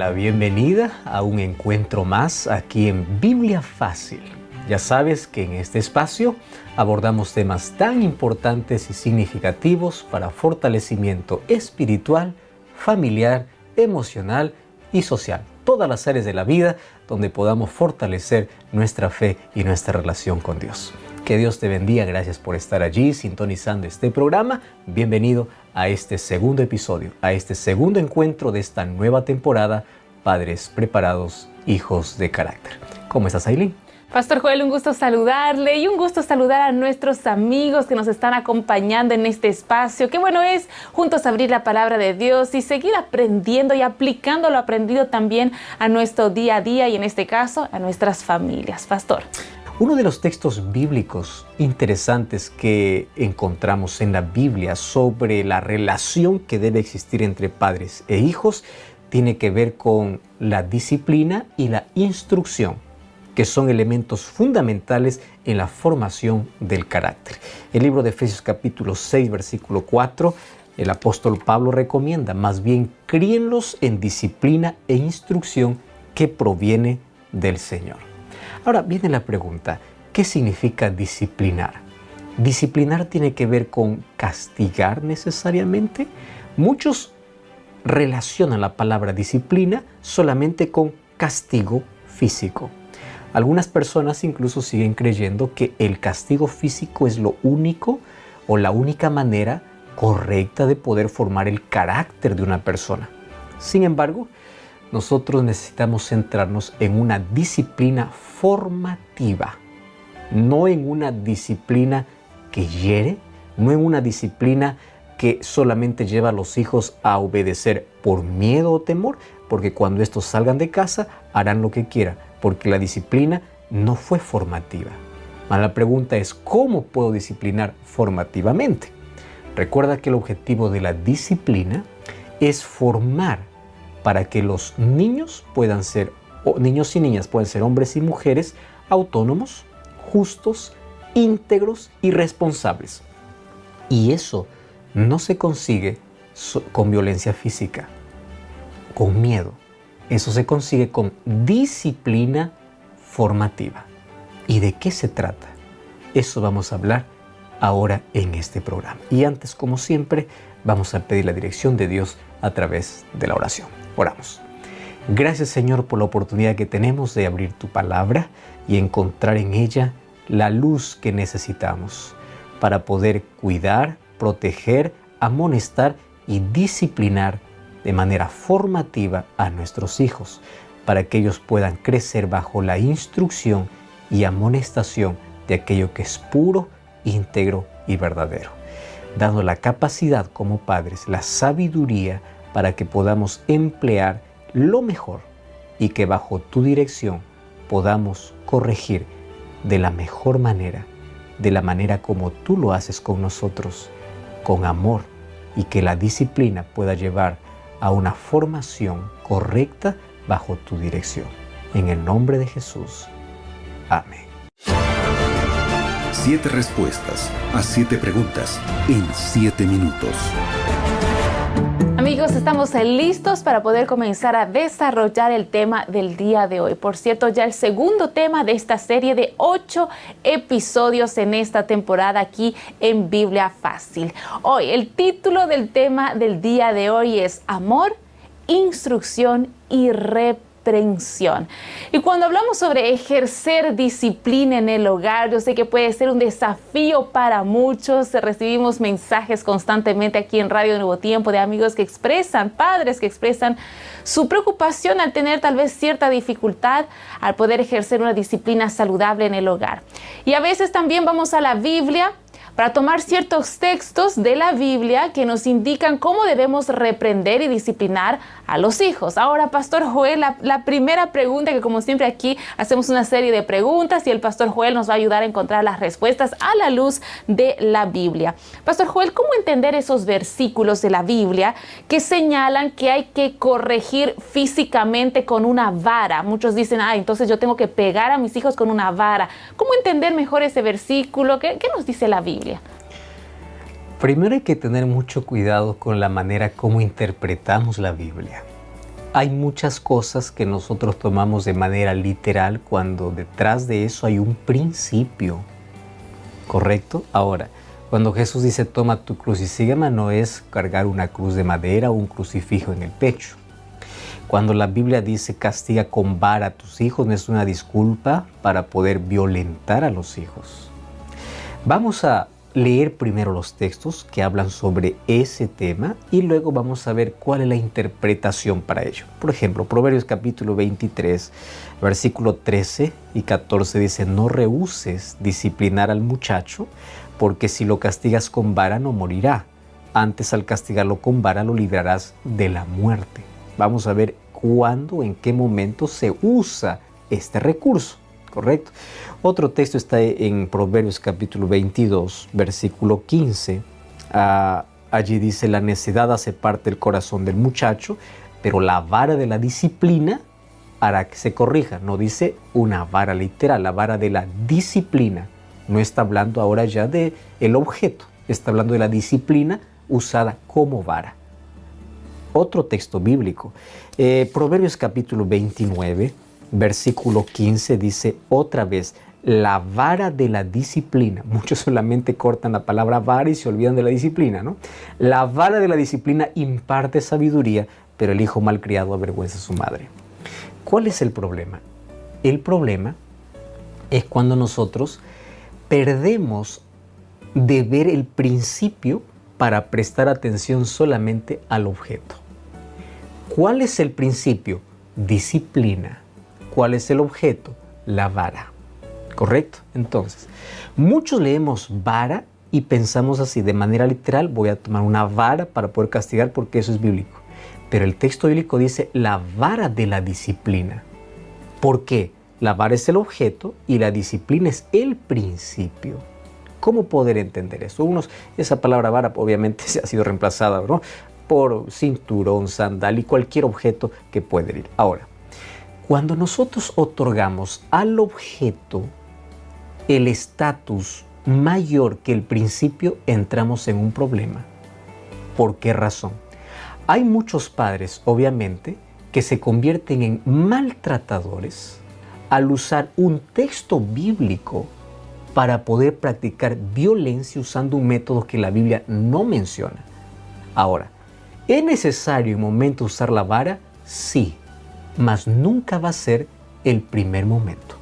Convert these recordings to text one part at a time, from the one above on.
La bienvenida a un encuentro más aquí en Biblia Fácil. Ya sabes que en este espacio abordamos temas tan importantes y significativos para fortalecimiento espiritual, familiar, emocional y social. Todas las áreas de la vida donde podamos fortalecer nuestra fe y nuestra relación con Dios. Que Dios te bendiga, gracias por estar allí sintonizando este programa. Bienvenido a este segundo episodio, a este segundo encuentro de esta nueva temporada, Padres Preparados, Hijos de Carácter. ¿Cómo estás, Aileen? Pastor Joel, un gusto saludarle y un gusto saludar a nuestros amigos que nos están acompañando en este espacio. Qué bueno es juntos abrir la palabra de Dios y seguir aprendiendo y aplicando lo aprendido también a nuestro día a día y en este caso a nuestras familias. Pastor. Uno de los textos bíblicos interesantes que encontramos en la Biblia sobre la relación que debe existir entre padres e hijos tiene que ver con la disciplina y la instrucción, que son elementos fundamentales en la formación del carácter. El libro de Efesios capítulo 6, versículo 4, el apóstol Pablo recomienda, más bien críenlos en disciplina e instrucción que proviene del Señor. Ahora viene la pregunta, ¿qué significa disciplinar? ¿Disciplinar tiene que ver con castigar necesariamente? Muchos relacionan la palabra disciplina solamente con castigo físico. Algunas personas incluso siguen creyendo que el castigo físico es lo único o la única manera correcta de poder formar el carácter de una persona. Sin embargo, nosotros necesitamos centrarnos en una disciplina formativa, no en una disciplina que hiere, no en una disciplina que solamente lleva a los hijos a obedecer por miedo o temor, porque cuando estos salgan de casa harán lo que quieran, porque la disciplina no fue formativa. La pregunta es, ¿cómo puedo disciplinar formativamente? Recuerda que el objetivo de la disciplina es formar para que los niños puedan ser, o niños y niñas puedan ser hombres y mujeres autónomos, justos, íntegros y responsables. Y eso no se consigue con violencia física, con miedo. Eso se consigue con disciplina formativa. ¿Y de qué se trata? Eso vamos a hablar ahora en este programa. Y antes, como siempre, vamos a pedir la dirección de Dios a través de la oración. Oramos. Gracias, Señor, por la oportunidad que tenemos de abrir tu palabra y encontrar en ella la luz que necesitamos para poder cuidar, proteger, amonestar y disciplinar de manera formativa a nuestros hijos, para que ellos puedan crecer bajo la instrucción y amonestación de aquello que es puro, íntegro y verdadero, dando la capacidad como padres, la sabiduría para que podamos emplear lo mejor y que bajo tu dirección podamos corregir de la mejor manera, de la manera como tú lo haces con nosotros, con amor, y que la disciplina pueda llevar a una formación correcta bajo tu dirección. En el nombre de Jesús. Amén. 7 respuestas a 7 preguntas en 7 minutos. Amigos, estamos listos para poder comenzar a desarrollar el tema del día de hoy. Por cierto, ya el segundo tema de esta serie de 8 episodios en esta temporada aquí en Biblia Fácil. Hoy, el título del tema del día de hoy es Amor, Instrucción y Reprensión. Y cuando hablamos sobre ejercer disciplina en el hogar, yo sé que puede ser un desafío para muchos. Recibimos mensajes constantemente aquí en Radio Nuevo Tiempo de amigos que expresan, padres que expresan su preocupación al tener tal vez cierta dificultad al poder ejercer una disciplina saludable en el hogar. Y a veces también vamos a la Biblia para tomar ciertos textos de la Biblia que nos indican cómo debemos reprender y disciplinar a los hijos. Ahora, Pastor Joel, la primera pregunta, que como siempre aquí hacemos una serie de preguntas y el Pastor Joel nos va a ayudar a encontrar las respuestas a la luz de la Biblia. Pastor Joel, ¿cómo entender esos versículos de la Biblia que señalan que hay que corregir físicamente con una vara? Muchos dicen, entonces yo tengo que pegar a mis hijos con una vara. ¿Cómo entender mejor ese versículo? ¿Qué nos dice la Biblia? Primero hay que tener mucho cuidado con la manera como interpretamos la Biblia. Hay muchas cosas que nosotros tomamos de manera literal cuando detrás de eso hay un principio, ¿correcto? Ahora, cuando Jesús dice toma tu cruz y sígueme, no es cargar una cruz de madera o un crucifijo en el pecho. Cuando la Biblia dice castiga con vara a tus hijos, no es una disculpa para poder violentar a los hijos. Vamos a leer primero los textos que hablan sobre ese tema y luego vamos a ver cuál es la interpretación para ello. Por ejemplo, Proverbios capítulo 23, versículo 13 y 14 dice: no rehúses disciplinar al muchacho, porque si lo castigas con vara no morirá. Antes, al castigarlo con vara lo librarás de la muerte. Vamos a ver cuándo, en qué momento se usa este recurso, ¿correcto? Otro texto está en Proverbios capítulo 22, versículo 15. Allí dice: la necedad hace parte del corazón del muchacho, pero la vara de la disciplina hará que se corrija. No dice una vara literal, la vara de la disciplina. No está hablando ahora ya del objeto, está hablando de la disciplina usada como vara. Otro texto bíblico, Proverbios capítulo 29, versículo 15 dice otra vez: la vara de la disciplina. Muchos solamente cortan la palabra vara y se olvidan de la disciplina, ¿no? La vara de la disciplina imparte sabiduría, pero el hijo malcriado avergüenza a su madre. ¿Cuál es el problema? El problema es cuando nosotros perdemos de ver el principio para prestar atención solamente al objeto. ¿Cuál es el principio? Disciplina. ¿Cuál es el objeto? La vara. ¿Correcto? Entonces, muchos leemos vara y pensamos así, de manera literal: voy a tomar una vara para poder castigar porque eso es bíblico. Pero el texto bíblico dice la vara de la disciplina. ¿Por qué? La vara es el objeto y la disciplina es el principio. ¿Cómo poder entender eso? Esa palabra vara obviamente se ha sido reemplazada, ¿no?, por cinturón, sandal y cualquier objeto que pueda ir. Ahora, cuando nosotros otorgamos al objeto el estatus mayor que el principio, entramos en un problema. ¿Por qué razón? Hay muchos padres, obviamente, que se convierten en maltratadores al usar un texto bíblico para poder practicar violencia usando un método que la Biblia no menciona. Ahora, ¿es necesario en momento usar la vara? Sí, mas nunca va a ser el primer momento.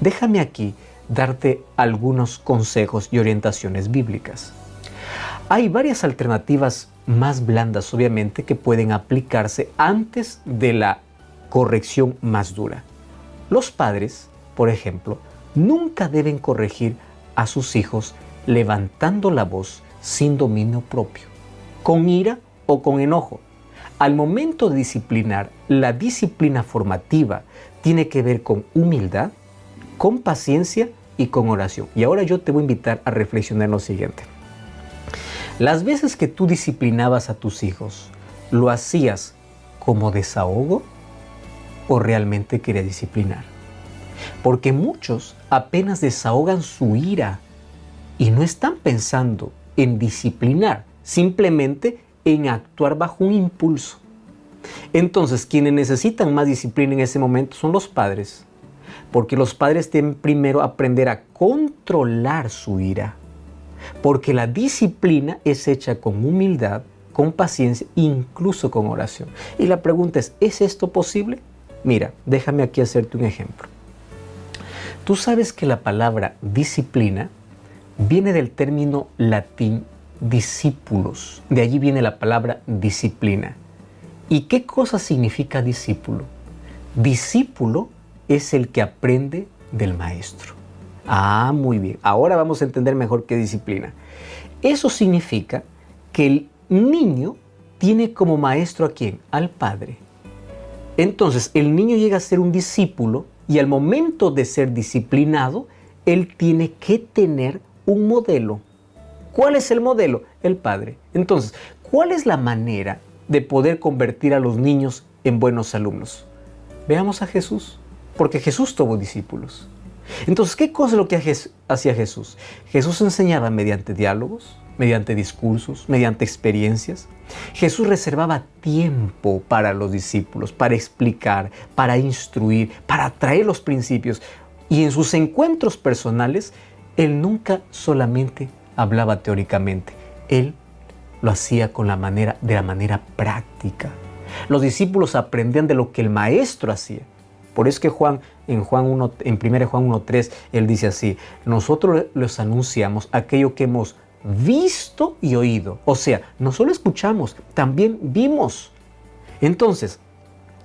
Déjame aquí darte algunos consejos y orientaciones bíblicas. Hay varias alternativas más blandas, obviamente, que pueden aplicarse antes de la corrección más dura. Los padres, por ejemplo, nunca deben corregir a sus hijos levantando la voz sin dominio propio, con ira o con enojo. Al momento de disciplinar, la disciplina formativa tiene que ver con humildad, con paciencia y con oración. Y ahora yo te voy a invitar a reflexionar en lo siguiente. Las veces que tú disciplinabas a tus hijos, ¿lo hacías como desahogo o realmente querías disciplinar? Porque muchos apenas desahogan su ira y no están pensando en disciplinar, simplemente en actuar bajo un impulso. Entonces, quienes necesitan más disciplina en ese momento son los padres, porque los padres deben primero aprender a controlar su ira, porque la disciplina es hecha con humildad, con paciencia, incluso con oración. Y la pregunta ¿es esto posible? Mira, déjame aquí hacerte un ejemplo. Tú sabes que la palabra disciplina viene del término latín discípulos. De allí viene la palabra disciplina. ¿Y qué cosa significa discípulo? Discípulo es el que aprende del maestro. Ah, muy bien. Ahora vamos a entender mejor qué disciplina. Eso significa que el niño tiene como maestro ¿a quién? Al padre. Entonces, el niño llega a ser un discípulo y al momento de ser disciplinado, él tiene que tener un modelo. ¿Cuál es el modelo? El padre. Entonces, ¿cuál es la manera de poder convertir a los niños en buenos alumnos? Veamos a Jesús, porque Jesús tuvo discípulos. Entonces, ¿qué cosa es lo que hacía Jesús? Jesús enseñaba mediante diálogos, mediante discursos, mediante experiencias. Jesús reservaba tiempo para los discípulos, para explicar, para instruir, para traer los principios. Y en sus encuentros personales, Él nunca solamente hablaba teóricamente. Él lo hacía de la manera práctica. Los discípulos aprendían de lo que el Maestro hacía. Por eso que en 1 Juan 1:3, Él dice así: nosotros les anunciamos aquello que hemos visto y oído. O sea, no solo escuchamos, también vimos. Entonces,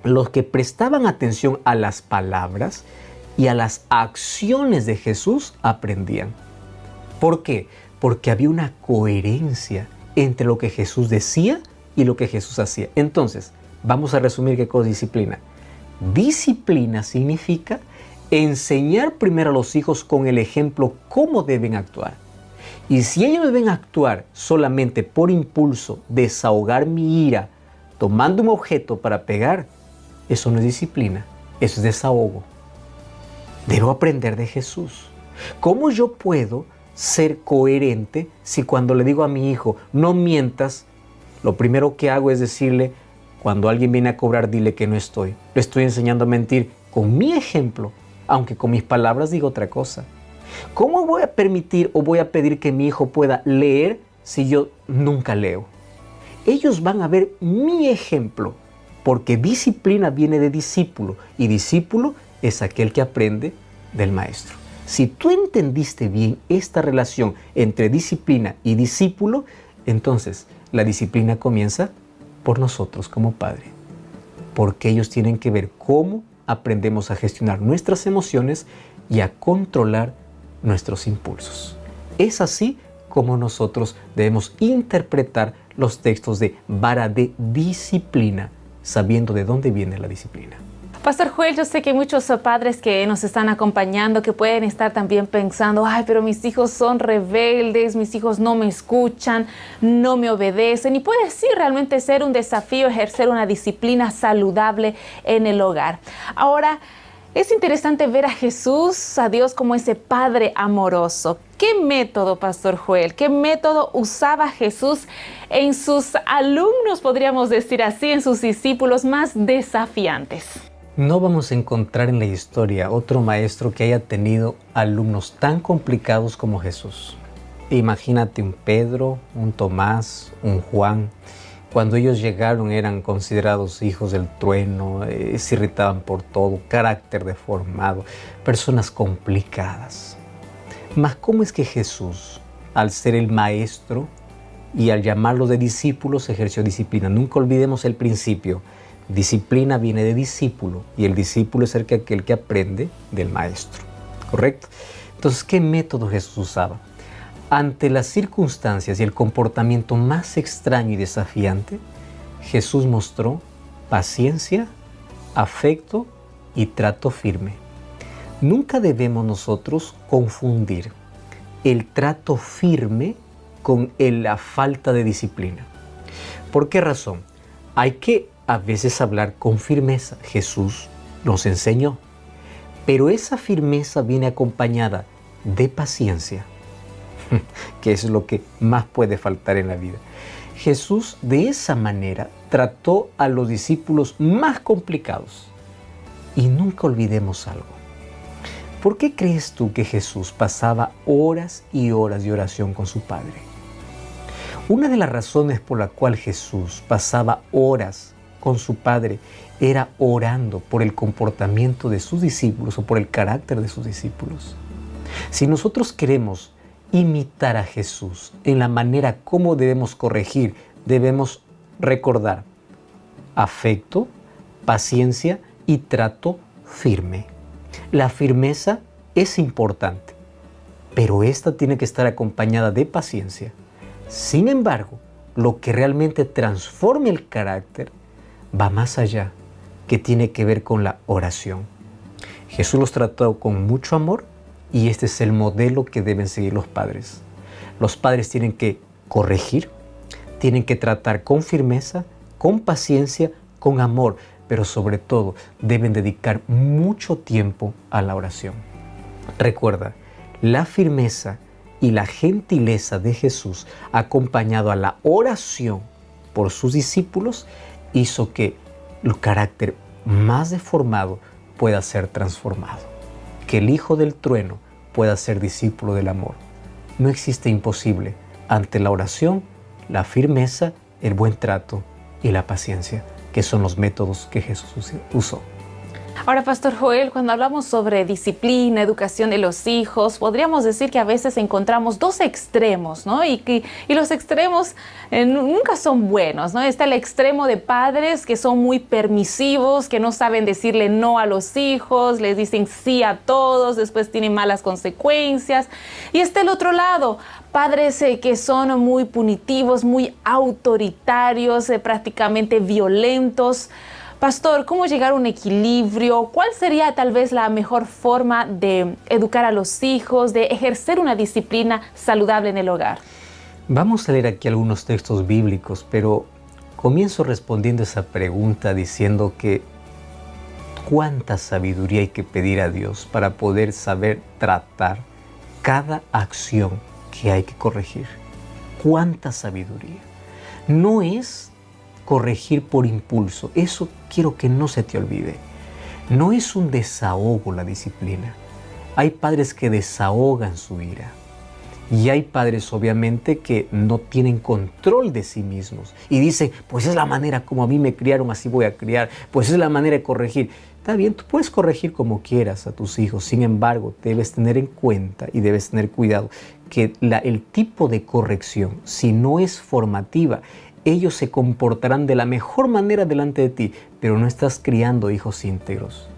los que prestaban atención a las palabras y a las acciones de Jesús aprendían. ¿Por qué? Porque había una coherencia entre lo que Jesús decía y lo que Jesús hacía. Entonces, vamos a resumir qué cosa es disciplina. Disciplina significa enseñar primero a los hijos con el ejemplo cómo deben actuar. Y si ellos deben actuar solamente por impulso, desahogar mi ira, tomando un objeto para pegar, eso no es disciplina, eso es desahogo. Debo aprender de Jesús. ¿Cómo yo puedo ser coherente si cuando le digo a mi hijo, no mientas, lo primero que hago es decirle, cuando alguien viene a cobrar, dile que no estoy? Le estoy enseñando a mentir con mi ejemplo, aunque con mis palabras digo otra cosa. ¿Cómo voy a permitir o voy a pedir que mi hijo pueda leer si yo nunca leo? Ellos van a ver mi ejemplo, porque disciplina viene de discípulo, y discípulo es aquel que aprende del maestro. Si tú entendiste bien esta relación entre disciplina y discípulo, entonces la disciplina comienza por nosotros como padre, porque ellos tienen que ver cómo aprendemos a gestionar nuestras emociones y a controlar nuestros impulsos. Es así como nosotros debemos interpretar los textos de vara de disciplina, sabiendo de dónde viene la disciplina. Pastor Joel, yo sé que hay muchos padres que nos están acompañando que pueden estar también pensando, ay, pero mis hijos son rebeldes, mis hijos no me escuchan, no me obedecen. Y puede sí realmente ser un desafío ejercer una disciplina saludable en el hogar. Ahora, es interesante ver a Jesús, a Dios, como ese Padre amoroso. ¿Qué método, Pastor Joel, qué método usaba Jesús en sus alumnos, podríamos decir así, en sus discípulos más desafiantes? No vamos a encontrar en la historia otro maestro que haya tenido alumnos tan complicados como Jesús. Imagínate un Pedro, un Tomás, un Juan. Cuando ellos llegaron eran considerados hijos del trueno, se irritaban por todo, carácter deformado, personas complicadas. Mas ¿cómo es que Jesús, al ser el maestro y al llamarlos de discípulos, ejerció disciplina? Nunca olvidemos el principio. Disciplina viene de discípulo y el discípulo es aquel que aprende del maestro, ¿correcto? Entonces, ¿qué método Jesús usaba? Ante las circunstancias y el comportamiento más extraño y desafiante, Jesús mostró paciencia, afecto y trato firme. Nunca debemos nosotros confundir el trato firme con la falta de disciplina. ¿Por qué razón? Hay que a veces hablar con firmeza. Jesús nos enseñó. Pero esa firmeza viene acompañada de paciencia, que es lo que más puede faltar en la vida. Jesús de esa manera trató a los discípulos más complicados. Y nunca olvidemos algo. ¿Por qué crees tú que Jesús pasaba horas y horas de oración con su Padre? Una de las razones por la cual Jesús pasaba horas con su Padre era orando por el comportamiento de sus discípulos o por el carácter de sus discípulos. Si nosotros queremos imitar a Jesús en la manera como debemos corregir, debemos recordar afecto, paciencia y trato firme. La firmeza es importante, pero esta tiene que estar acompañada de paciencia. Sin embargo, lo que realmente transforma el carácter va más allá, que tiene que ver con la oración. Jesús los trató con mucho amor y este es el modelo que deben seguir los padres. Los padres tienen que corregir, tienen que tratar con firmeza, con paciencia, con amor, pero sobre todo deben dedicar mucho tiempo a la oración. Recuerda, la firmeza y la gentileza de Jesús, acompañado a la oración por sus discípulos, hizo que el carácter más deformado pueda ser transformado. Que el Hijo del Trueno pueda ser discípulo del amor. No existe imposible ante la oración, la firmeza, el buen trato y la paciencia, que son los métodos que Jesús usó. Ahora, Pastor Joel, cuando hablamos sobre disciplina, educación de los hijos, podríamos decir que a veces encontramos dos extremos, ¿no? Y los extremos nunca son buenos, ¿no? Está el extremo de padres que son muy permisivos, que no saben decirle no a los hijos, les dicen sí a todos, después tienen malas consecuencias. Y está el otro lado, padres que son muy punitivos, muy autoritarios, prácticamente violentos. Pastor, ¿cómo llegar a un equilibrio? ¿Cuál sería tal vez la mejor forma de educar a los hijos, de ejercer una disciplina saludable en el hogar? Vamos a leer aquí algunos textos bíblicos, pero comienzo respondiendo esa pregunta diciendo que cuánta sabiduría hay que pedir a Dios para poder saber tratar cada acción que hay que corregir. Cuánta sabiduría. No es corregir por impulso. Eso quiero que no se te olvide. No es un desahogo la disciplina. Hay padres que desahogan su ira. Y hay padres obviamente que no tienen control de sí mismos. Y dicen, pues es la manera como a mí me criaron, así voy a criar. Pues es la manera de corregir. Está bien, tú puedes corregir como quieras a tus hijos. Sin embargo, debes tener en cuenta y debes tener cuidado que el tipo de corrección, si no es formativa, ellos se comportarán de la mejor manera delante de ti, pero no estás criando hijos íntegros.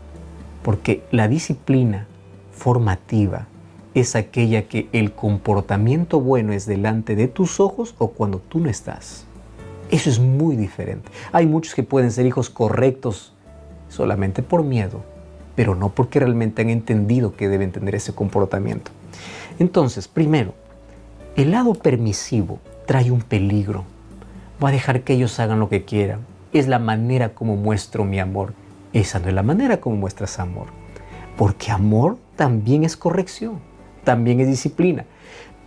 Porque la disciplina formativa es aquella que el comportamiento bueno es delante de tus ojos o cuando tú no estás. Eso es muy diferente. Hay muchos que pueden ser hijos correctos solamente por miedo, pero no porque realmente han entendido que deben tener ese comportamiento. Entonces, primero, el lado permisivo trae un peligro. Voy a dejar que ellos hagan lo que quieran. Es la manera como muestro mi amor. Esa no es la manera como muestras amor. Porque amor también es corrección, también es disciplina.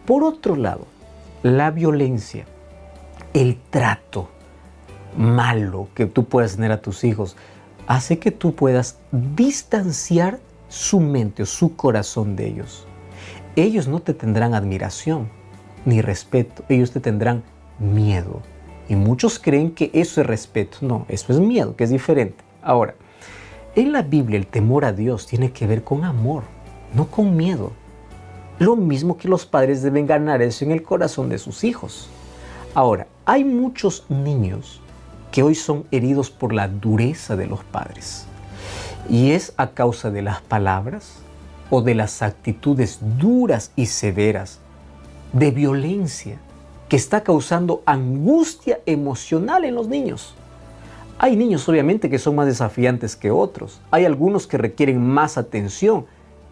Por otro lado, la violencia, el trato malo que tú puedas tener a tus hijos, hace que tú puedas distanciar su mente o su corazón de ellos. Ellos no te tendrán admiración ni respeto, ellos te tendrán miedo. Y muchos creen que eso es respeto. No, eso es miedo, que es diferente. Ahora, en la Biblia el temor a Dios tiene que ver con amor, no con miedo. Lo mismo que los padres deben ganar eso en el corazón de sus hijos. Ahora, hay muchos niños que hoy son heridos por la dureza de los padres. Y es a causa de las palabras o de las actitudes duras y severas, de violencia, que está causando angustia emocional en los niños. Hay niños obviamente que son más desafiantes que otros. Hay algunos que requieren más atención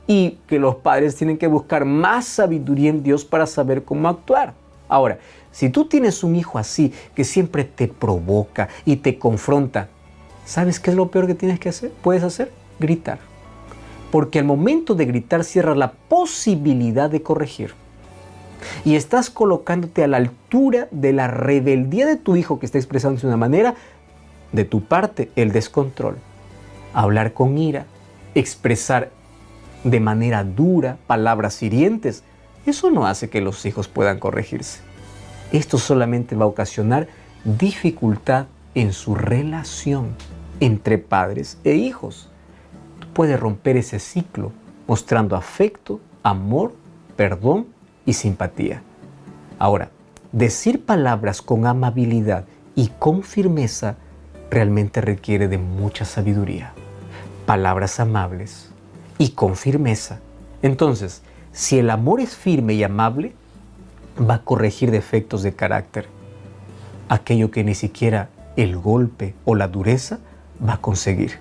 y que los padres tienen que buscar más sabiduría en Dios para saber cómo actuar. Ahora, si tú tienes un hijo así que siempre te provoca y te confronta, ¿sabes qué es lo peor que puedes hacer? Gritar. Porque al momento de gritar cierras la posibilidad de corregir. Y estás colocándote a la altura de la rebeldía de tu hijo que está expresándose de una manera, de tu parte, el descontrol. Hablar con ira, expresar de manera dura palabras hirientes, eso no hace que los hijos puedan corregirse. Esto solamente va a ocasionar dificultad en su relación entre padres e hijos. Tú puedes romper ese ciclo mostrando afecto, amor, perdón y simpatía. Ahora, decir palabras con amabilidad y con firmeza realmente requiere de mucha sabiduría. Palabras amables y con firmeza. Entonces, si el amor es firme y amable, va a corregir defectos de carácter. Aquello que ni siquiera el golpe o la dureza va a conseguir.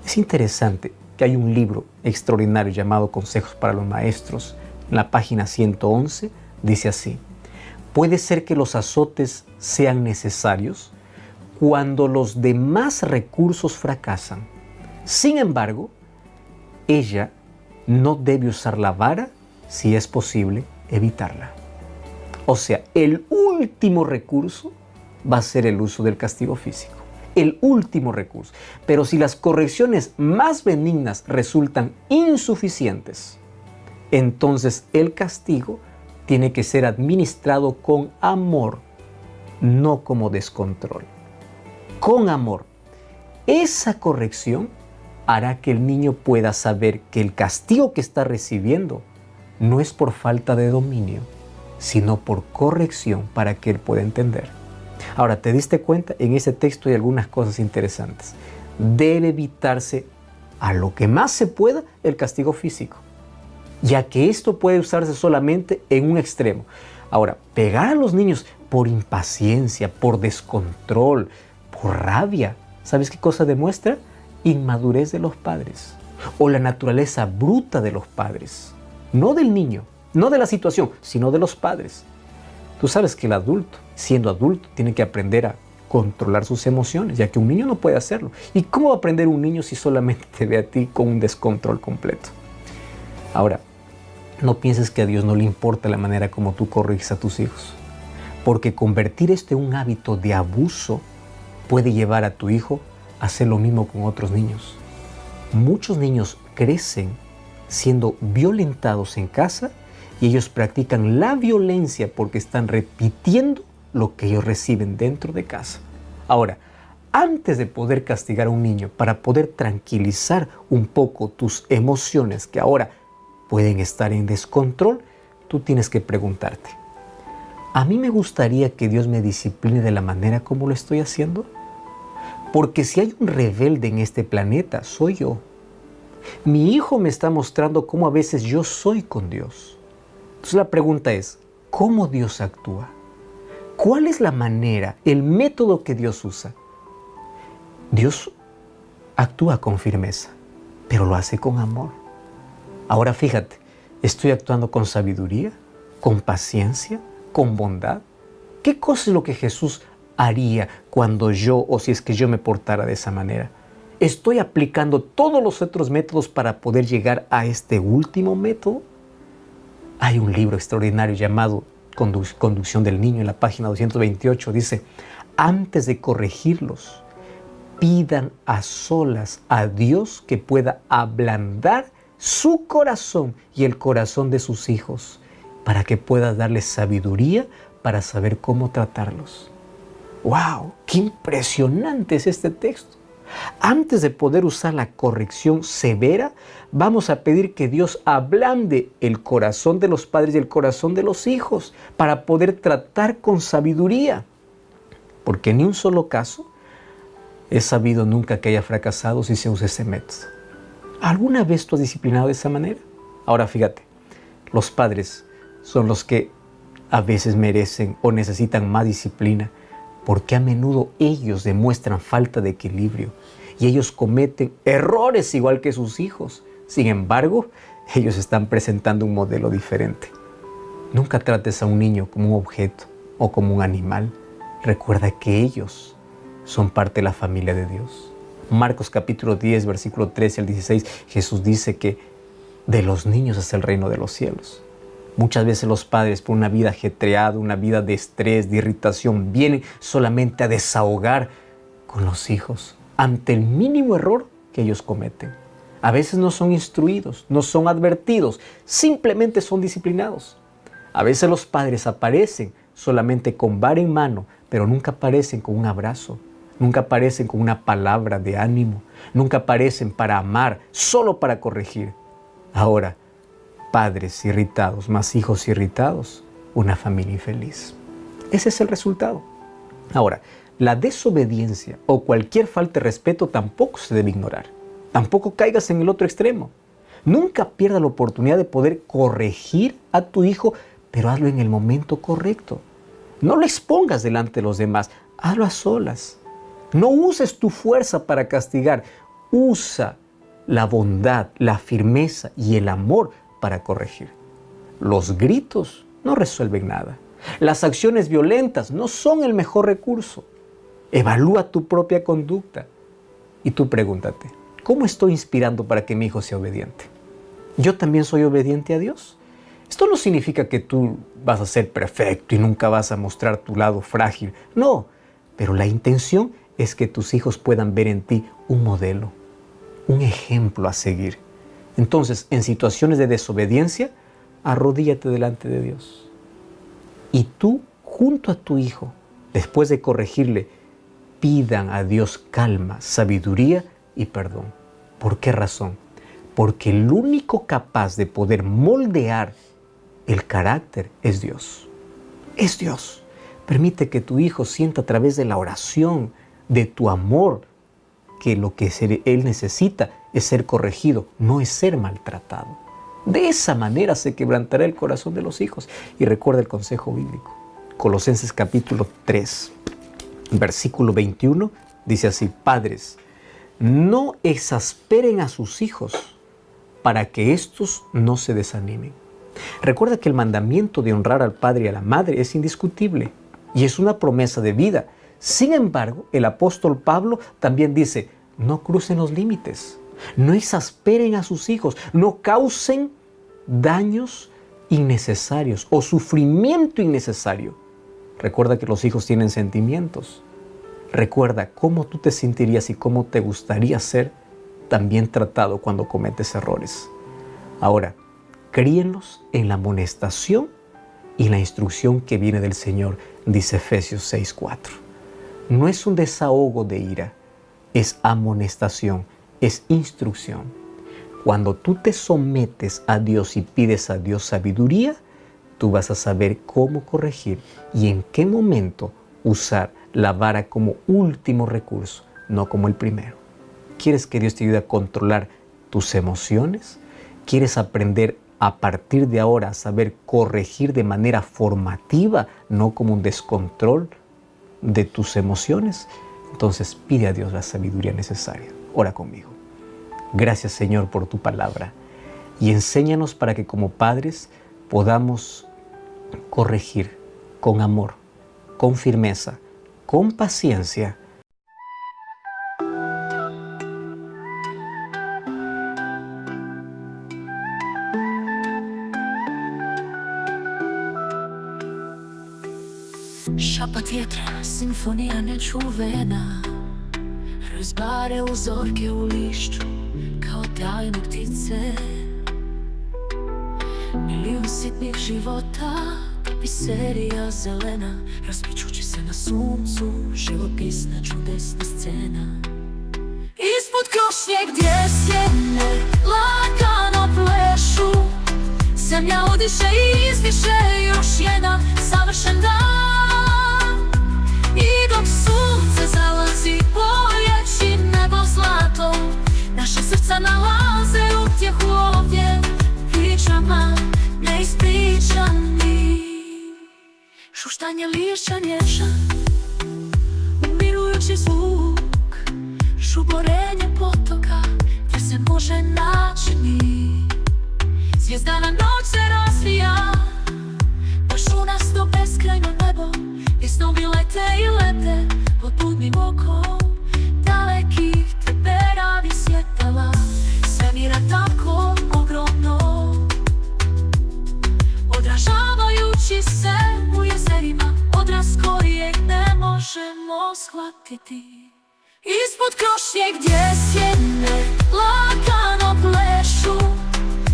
Es interesante que hay un libro extraordinario llamado Consejos para los Maestros. En la página 111 dice así: puede ser que los azotes sean necesarios cuando los demás recursos fracasan. Sin embargo, ella no debe usar la vara, si es posible, evitarla. O sea, el último recurso va a ser el uso del castigo físico. El último recurso. Pero si las correcciones más benignas resultan insuficientes, entonces el castigo tiene que ser administrado con amor, no como descontrol. Con amor. Esa corrección hará que el niño pueda saber que el castigo que está recibiendo no es por falta de dominio, sino por corrección para que él pueda entender. Ahora, ¿te diste cuenta? En ese texto hay algunas cosas interesantes. Debe evitarse a lo que más se pueda el castigo físico, ya que esto puede usarse solamente en un extremo. Ahora, pegar a los niños por impaciencia, por descontrol, por rabia, ¿sabes qué cosa demuestra? Inmadurez de los padres o la naturaleza bruta de los padres. No del niño, no de la situación, sino de los padres. Tú sabes que el adulto, siendo adulto, tiene que aprender a controlar sus emociones, ya que un niño no puede hacerlo. ¿Y cómo va a aprender un niño si solamente te ve a ti con un descontrol completo? Ahora, no pienses que a Dios no le importa la manera como tú corriges a tus hijos, porque convertir esto en un hábito de abuso puede llevar a tu hijo a hacer lo mismo con otros niños. Muchos niños crecen siendo violentados en casa y ellos practican la violencia porque están repitiendo lo que ellos reciben dentro de casa. Ahora, antes de poder castigar a un niño, para poder tranquilizar un poco tus emociones que ahora pueden estar en descontrol, tú tienes que preguntarte, ¿a mí me gustaría que Dios me discipline de la manera como lo estoy haciendo? Porque si hay un rebelde en este planeta, soy yo. Mi hijo me está mostrando cómo a veces yo soy con Dios. Entonces la pregunta es, ¿cómo Dios actúa? ¿Cuál es la manera, el método que Dios usa? Dios actúa con firmeza, pero lo hace con amor. Ahora fíjate, ¿estoy actuando con sabiduría, con paciencia, con bondad? ¿Qué cosa es lo que Jesús haría cuando yo, o si es que yo me portara de esa manera? ¿Estoy aplicando todos los otros métodos para poder llegar a este último método? Hay un libro extraordinario llamado Conducción del Niño, en la página 228, dice, antes de corregirlos, pidan a solas a Dios que pueda ablandar su corazón y el corazón de sus hijos, para que pueda darles sabiduría para saber cómo tratarlos. ¡Wow! ¡Qué impresionante es este texto! Antes de poder usar la corrección severa, vamos a pedir que Dios ablande el corazón de los padres y el corazón de los hijos para poder tratar con sabiduría. Porque ni un solo caso he sabido nunca que haya fracasado si se usa ese método. ¿Alguna vez tú has disciplinado de esa manera? Ahora fíjate, los padres son los que a veces merecen o necesitan más disciplina, porque a menudo ellos demuestran falta de equilibrio y ellos cometen errores igual que sus hijos. Sin embargo, ellos están presentando un modelo diferente. Nunca trates a un niño como un objeto o como un animal. Recuerda que ellos son parte de la familia de Dios. Marcos capítulo 10, versículo 13 al 16, Jesús dice que de los niños es el reino de los cielos. Muchas veces los padres, por una vida ajetreada, una vida de estrés, de irritación, vienen solamente a desahogar con los hijos ante el mínimo error que ellos cometen. A veces no son instruidos, no son advertidos, simplemente son disciplinados. A veces los padres aparecen solamente con vara en mano, pero nunca aparecen con un abrazo, nunca aparecen con una palabra de ánimo, nunca aparecen para amar, solo para corregir. Ahora, padres irritados más hijos irritados, una familia infeliz. Ese es el resultado. Ahora, la desobediencia o cualquier falta de respeto tampoco se debe ignorar. Tampoco caigas en el otro extremo. Nunca pierdas la oportunidad de poder corregir a tu hijo, pero hazlo en el momento correcto. No lo expongas delante de los demás, hazlo a solas. No uses tu fuerza para castigar. Usa la bondad, la firmeza y el amor para corregir. Los gritos no resuelven nada. Las acciones violentas no son el mejor recurso. Evalúa tu propia conducta y tú pregúntate, ¿cómo estoy inspirando para que mi hijo sea obediente? ¿Yo también soy obediente a Dios? Esto no significa que tú vas a ser perfecto y nunca vas a mostrar tu lado frágil. No, pero la intención es que tus hijos puedan ver en ti un modelo, un ejemplo a seguir. Entonces, en situaciones de desobediencia, arrodíllate delante de Dios. Y tú, junto a tu hijo, después de corregirle, pidan a Dios calma, sabiduría y perdón. ¿Por qué razón? Porque el único capaz de poder moldear el carácter es Dios. Es Dios. Permite que tu hijo sienta a través de la oración, de tu amor, que lo que él necesita es ser corregido, no es ser maltratado. De esa manera se quebrantará el corazón de los hijos. Y recuerda el consejo bíblico. Colosenses capítulo 3, versículo 21, dice así: Padres, no exasperen a sus hijos para que éstos no se desanimen. Recuerda que el mandamiento de honrar al padre y a la madre es indiscutible y es una promesa de vida. Sin embargo, el apóstol Pablo también dice: no crucen los límites, no exasperen a sus hijos, no causen daños innecesarios o sufrimiento innecesario. Recuerda que los hijos tienen sentimientos. Recuerda cómo tú te sentirías y cómo te gustaría ser también tratado cuando cometes errores. Ahora, críenlos en la amonestación y la instrucción que viene del Señor, dice Efesios 6:4. No es un desahogo de ira, es amonestación, es instrucción. Cuando tú te sometes a Dios y pides a Dios sabiduría, tú vas a saber cómo corregir y en qué momento usar la vara como último recurso, no como el primero. ¿Quieres que Dios te ayude a controlar tus emociones? ¿Quieres aprender a partir de ahora a saber corregir de manera formativa, no como un descontrol de tus emociones? Entonces pide a Dios la sabiduría necesaria. Ora conmigo. Gracias, Señor, por tu palabra. Y enséñanos para que como padres podamos corregir con amor, con firmeza, con paciencia. Šapat vjetra, simfonija nečuvena, razbare uzorke u lišću kao tajne ptice. Milijun sitnih života, piserija zelena, raspičući se na suncu, živopisna čudesna scena. Ispod krošnje gdje sjene lagano plešu, zemlja udiše i izdiše još jedan savršen dan. I dok sunce zalazi, bojeći nebo zlatom, naša srca nalaze utjehu ovdje pričama neispričanih. Šuštanje lišća nježan, umirujući zvuk, žuborenje potoka gdje se može naći mir. Zvijezdana noć se razvija, baš u nas to beskrajno nebo, gdje snovi lete i lete pod budnim okom dalekih teberavi svjetala, svemira tako ogromno, odražavajući se u jezerima, odraz kojeg ne možemo shvatiti. Ispod krošnje gdje sjene lagano plešu,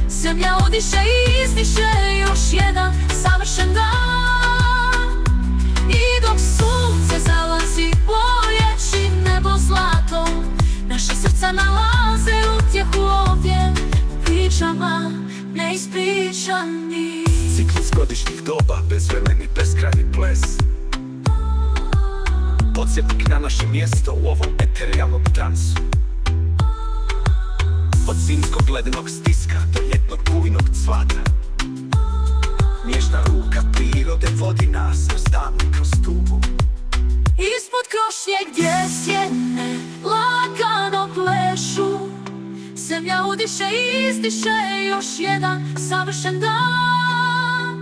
zemlja udiše i izdiše još jedan savršen dan. I dok sunce zalazi, bojeći nebo zlatom, naša srca nalaze utjehu ovdje pričama neispričanih. Ciklus godišnjih doba, bezvremeni, beskrajni ples, podsjetnik na naše mjesto u ovom eterijalnom dansu. Od zimskog ledenog stiska do ljetnog bujnog cvata, nježna ruka prirode vodi nas kroz dan i kroz tugu. Ispod krošnje gdje sjene lagano plešu, zemlja udiše i izdiše još jedan savršen dan.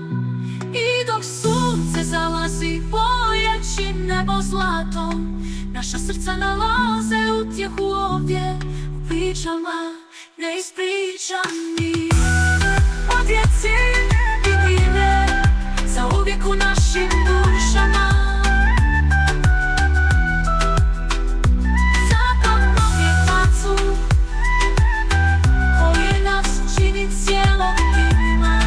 I dok sunce zalazi, bojeći nebo zlatom, naša srca nalaze utjehu ovdje u pričama neispričanih. O djeci uvijek u našim dušama. Zato mnogi tacu koji nas čini cjelovitima.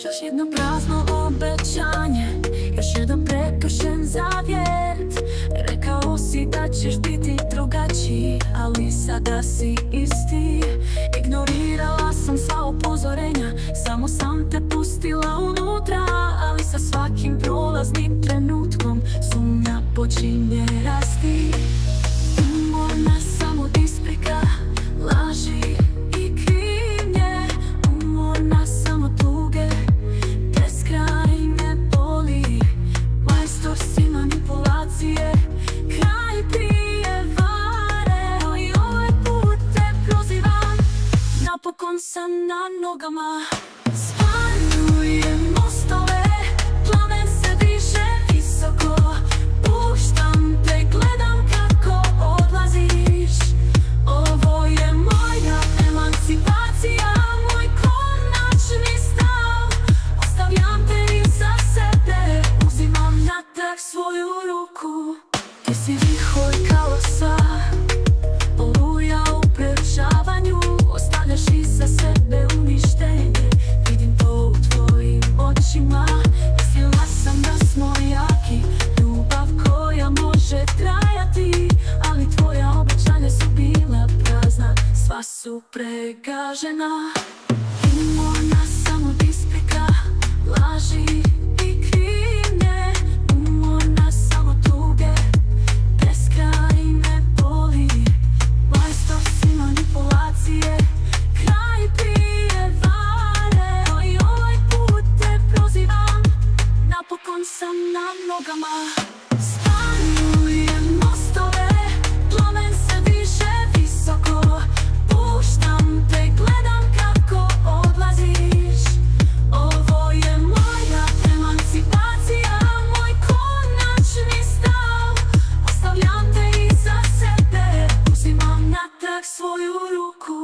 Još jedno prazno obećanje, još jedan prekršen zavjet. Rekao si da ćeš biti drugačiji, ali sada si isti. Ignorirala sam sva upozorenja, samo sam te pustila unutra. Ali sa svakim prolaznim trenutkom sumnja počinje rasti. Umorna sam od isprika, laži i krivnje. Umorna sam od tuge, beskraj me boli. Majstor si manipulacije, kraj prijevare. Ali ovaj put te prozivam, napokon sam na nogama. Spaljujem mostove, plamen se diže visoko. Puštam te, gledam kako odlaziš. Ovo je moja emancipacija, moj konačni stav. Ostavljam te iza sebe, uzimam natrag svoju ruku. Ti si vihor kaosa, oluja u preučavanju. Ostavljaš iza sebe uništenje, vidim to u tvojim očima. Mislila sam da smo jaki, ljubav koja može trajati. Ali tvoja obećanja su bila prazna, sva su pregažena. Umorna sam od isprika, laži i krivnje. Umorna sam od tuge, beskraj me boli. Majstor si manipulacije, kraj prijevare. Ali ovaj put te prozivam, napokon sam na nogama. Spaljujem mostove, plamen se diže visoko. Puštam te, gledam kako odlaziš. Ovo je moja emancipacija, moj konačni stav. Ostavljam te iza sebe, uzimam natrag svoju ruku.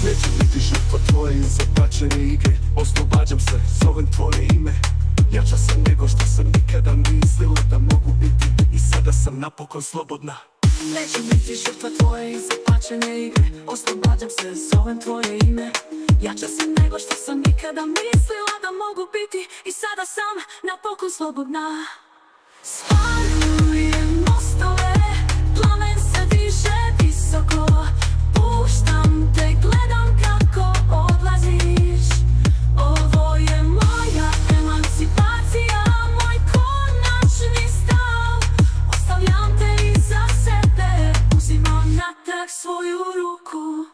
Neću biti žrtva tvoje zapačene igre. Oslobađam se, zovem tvoje ime. Jača sam nego što sam nikada mislila da mogu biti. I sada sam napokon slobodna. Neću biti žrtva tvoje zapačene igre. Oslobađam se, zovem tvoje ime. Jača sam nego što sam nikada mislila da mogu biti. I sada sam napokon slobodna. Spaljujem mostove, plamen se diže visoko. Puštam te, gledam kako odlaziš. Ovo je moja emancipacija, moj konačni stav. Ostavljam te iza sebe, uzimam natrag svoju ruku.